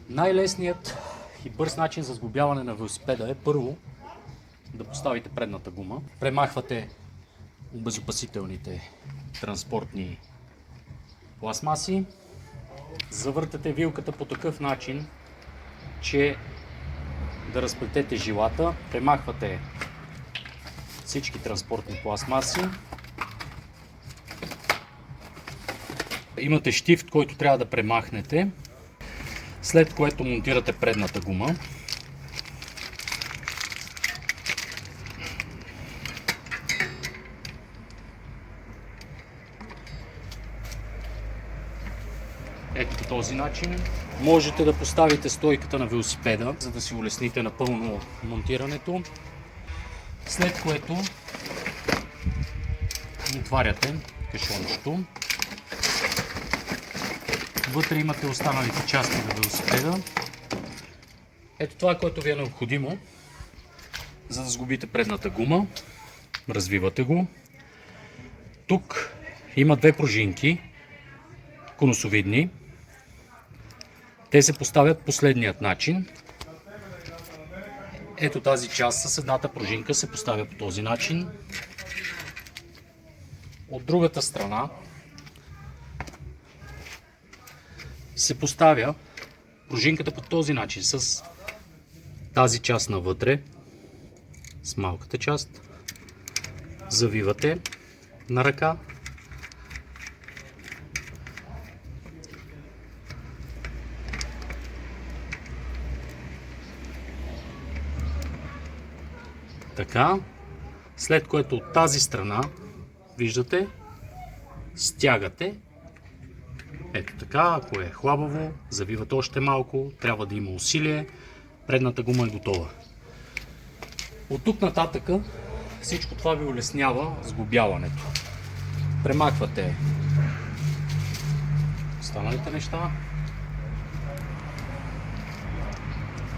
Най-лесният и бърз начин за сглобяване на велосипеда е първо да поставите предната гума. Премахвате обезопасителните транспортни пластмаси. Завъртате вилката по такъв начин, че да разплетете жилата. Премахвате всички транспортни пластмаси. Имате щифт, който трябва да премахнете, след което монтирате предната гума. Ето по този начин. Можете да поставите стойката на велосипеда, за да си улесните напълно монтирането. След което отваряте кашончето. Вътре имате останалите части на велосипеда. Ето това, което ви е необходимо, за да сглобите предната гума. Развивате го. Тук има две пружинки, конусовидни. Те се поставят последният начин. Ето тази част с едната пружинка се поставя по този начин. От другата страна се поставя пружинката по този начин с тази част навътре, с малката част. Завивате на ръка. Така, след което от тази страна, виждате, стягате. Ето така, ако е хлабаво, завивате още малко, трябва да има усилие, предната гума е готова. От тук нататък всичко това ви улеснява сглобяването. Премахвате останалите неща.